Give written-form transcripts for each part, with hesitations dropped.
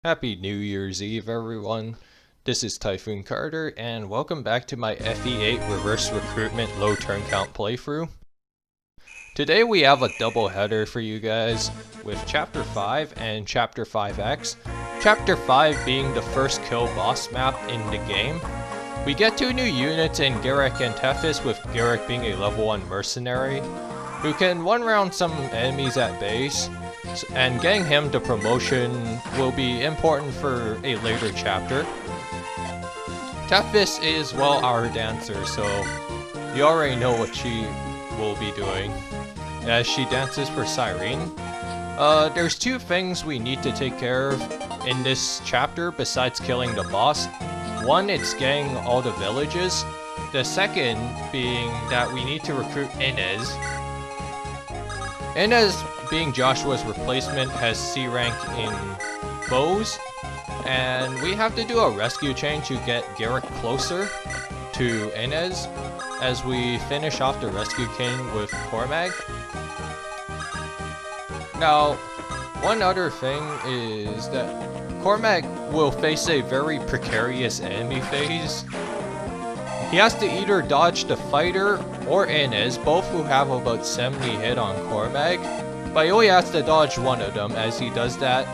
Happy New Year's Eve, everyone. This is Typhoon Carter, and welcome back to my FE8 Reverse Recruitment Low Turn Count playthrough. Today we have a double header for you guys, with Chapter 5 and Chapter 5X. Chapter 5 being the first kill boss map in the game. We get two new units in Garrick and Tethys, with Garrick being a level 1 mercenary, who can one-round some enemies at base. And getting him the promotion will be important for a later chapter. Tethys is, well, our dancer, so you already know what she will be doing as she dances for Cyrene. There's two things we need to take care of in this chapter besides killing the boss. One, it's getting all the villages. The second being that we need to recruit Inez. Inez, being Joshua's replacement, has C rank in bows, and we have to do a rescue chain to get Garrick closer to Inez as we finish off the rescue chain with Cormag. Now, one other thing is that Cormag will face a very precarious enemy phase. He has to either dodge the fighter or Inez, both who have about 70 hit on Cormag, but he only has to dodge one of them as he does that.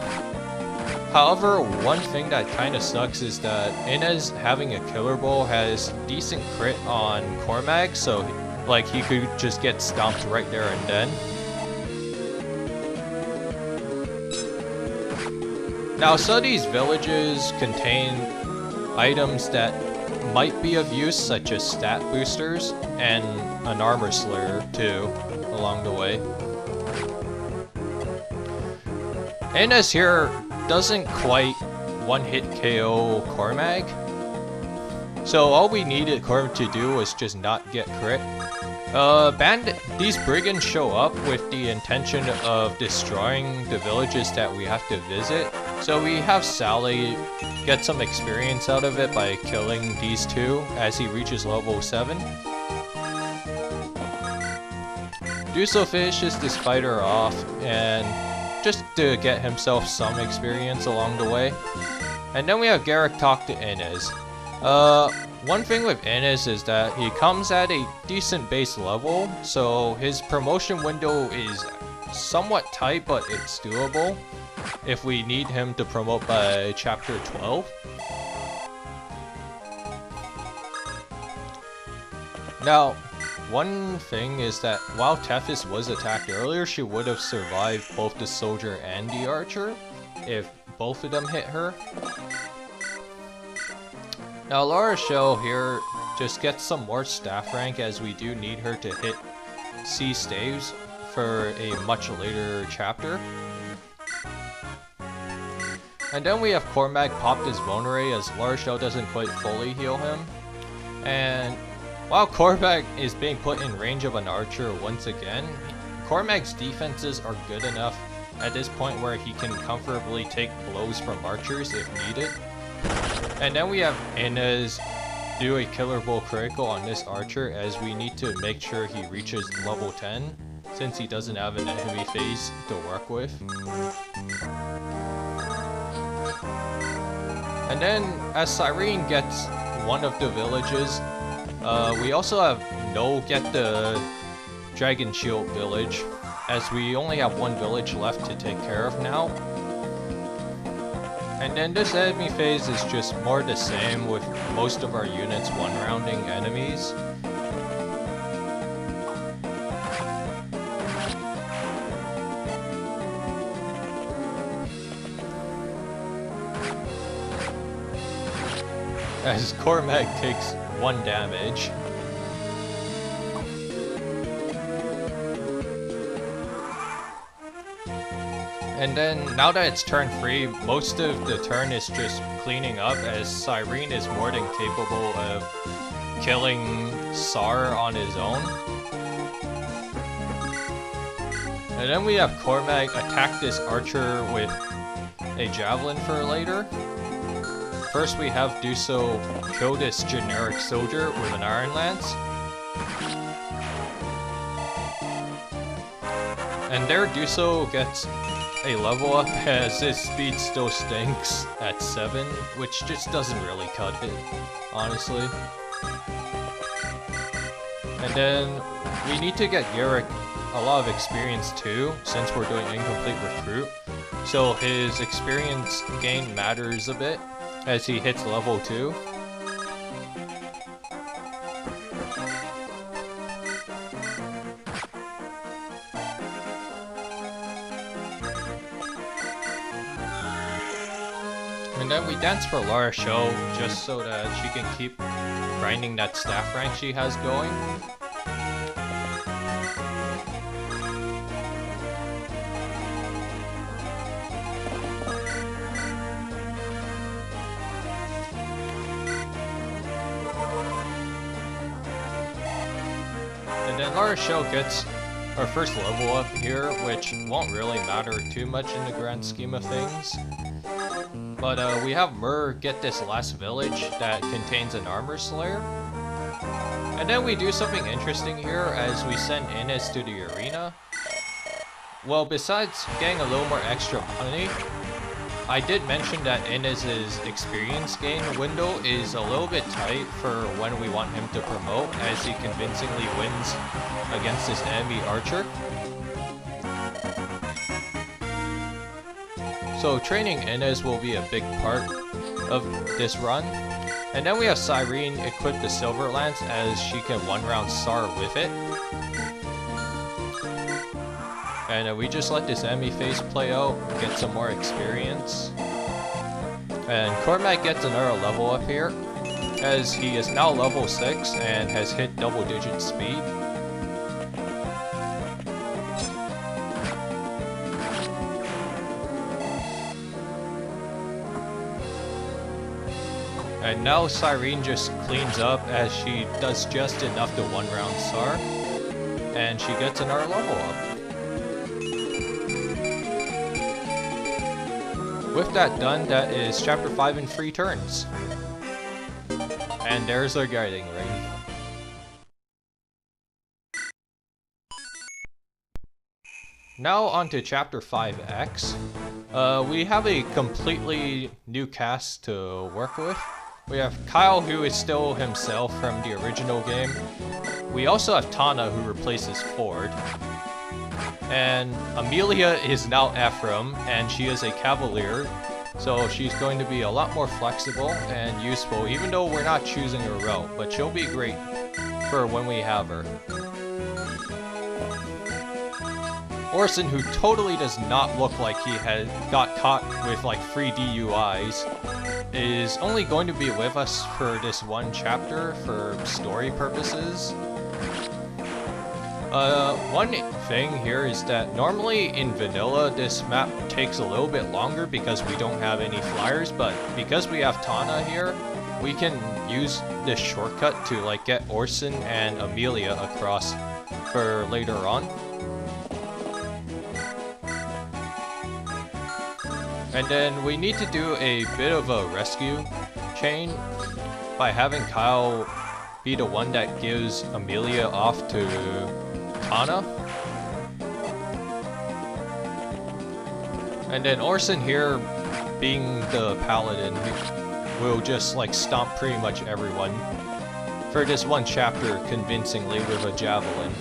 However, one thing that kinda sucks is that Inez having a killer bow has decent crit on Cormag, so like he could just get stomped right there and then. Now some of these villages contain items that might be of use, such as stat boosters and an armor slayer too, along the way. Inez here doesn't quite one-hit KO Cormag, so all we needed Cormag to do was just not get crit. These brigands show up with the intention of destroying the villages that we have to visit, so we have Sally get some experience out of it by killing these two as he reaches level 7. Duso finishes this fighter off and just to get himself some experience along the way. And then we have Garrick talk to Inez. One thing with Inez is that he comes at a decent base level, so his promotion window is somewhat tight, but it's doable if we need him to promote by chapter 12. Now, one thing is that while Tethys was attacked earlier, she would have survived both the soldier and the archer if both of them hit her. Now Laura Shell here just gets some more staff rank as we do need her to hit C staves for a much later chapter. And then we have Cormag popped his Vulnerate as Laura Shell doesn't quite fully heal him. And while Cormag is being put in range of an archer once again, Cormag's defenses are good enough at this point where he can comfortably take blows from archers if needed. And then we have Inez do a killer bow critical on this archer as we need to make sure he reaches level 10 since he doesn't have an enemy phase to work with. And then as Cyrene gets one of the villages, we also have No get the Dragon Shield village, as we only have one village left to take care of now. And then this enemy phase is just more the same, with most of our units one-rounding enemies. As Cormag takes 1 damage. And then, now that it's turn 3, most of the turn is just cleaning up, as Cyrene is more than capable of killing Sar on his own. And then we have Cormag attack this archer with a javelin for later. First we have Duso kill this generic soldier with an Iron Lance. And there Duso gets a level up as his speed still stinks at 7, which just doesn't really cut it, honestly. And then we need to get Eirika a lot of experience too, since we're doing incomplete recruit. So his experience gain matters a bit as he hits level 2. And then we dance for Lara Show just so that she can keep grinding that staff rank she has going. And then Lara Show gets our first level up here, which won't really matter too much in the grand scheme of things. But we have Myrrh get this last village that contains an armor slayer. And then we do something interesting here as we send Inez to the arena. Well, besides getting a little more extra money, I did mention that Inez's experience gain window is a little bit tight for when we want him to promote, as he convincingly wins against this enemy archer. So training Inez will be a big part of this run. And then we have Cyrene equip the Silver Lance as she can one-round SAR with it. And we just let this enemy phase play out, get some more experience. And Cormag gets another level up here, as he is now level 6 and has hit double-digit speed. And now Cyrene just cleans up as she does just enough to one-round SAR, and she gets another level up. With that done, that is Chapter 5 in 3 turns. And there's our guiding ring. Now on to Chapter 5X. We have a completely new cast to work with. We have Kyle, who is still himself from the original game. We also have Tana, who replaces Ford. And Amelia is now Ephraim, and she is a Cavalier. So she's going to be a lot more flexible and useful, even though we're not choosing her route. But she'll be great for when we have her. Orson, who totally does not look like he got caught with like 3 DUIs, is only going to be with us for this one chapter for story purposes. One thing here is that normally in vanilla this map takes a little bit longer because we don't have any flyers, but because we have Tana here, we can use this shortcut to like get Orson and Amelia across for later on. And then we need to do a bit of a rescue chain by having Kyle be the one that gives Amelia off to Tana. And then Orson here, being the paladin, will just like stomp pretty much everyone for this one chapter convincingly with a javelin.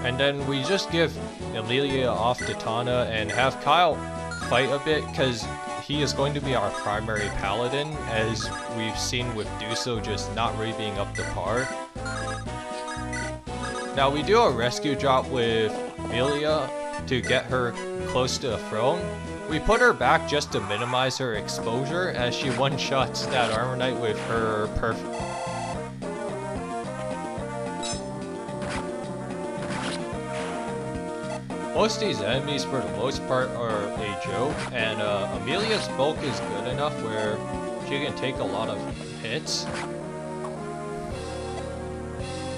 And then we just give Amelia off to Tana and have Kyle fight a bit, because he is going to be our primary paladin, as we've seen with Duso just not really being up to par. Now we do a rescue drop with Amelia to get her close to the throne. We put her back just to minimize her exposure, as she one-shots that Armor Knight with her perfect. Most of these enemies, for the most part, are a joke, and Amelia's bulk is good enough where she can take a lot of hits.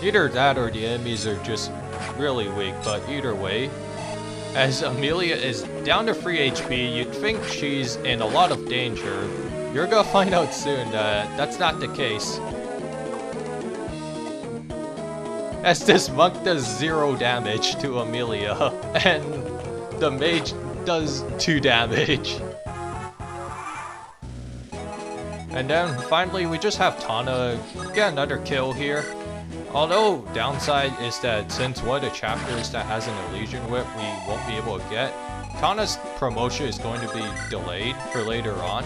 Either that or the enemies are just really weak, but either way, as Amelia is down to 3 HP, you'd think she's in a lot of danger. You're gonna find out soon that that's not the case. As this monk does 0 damage to Amelia, and the mage does 2 damage. And then finally we just have Tana get another kill here. Although downside is that since one of the chapters that has an illusion whip we won't be able to get, Tana's promotion is going to be delayed for later on,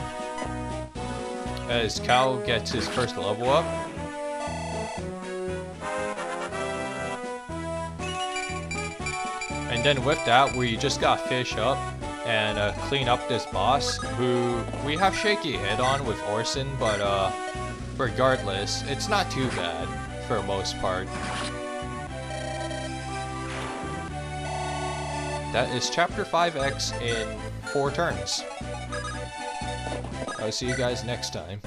as Cal gets his first level up. And then with that, we just got fish up and clean up this boss, who we have shaky head on with Orson, but regardless, it's not too bad for the most part. That is Chapter 5X in 4 turns. I'll see you guys next time.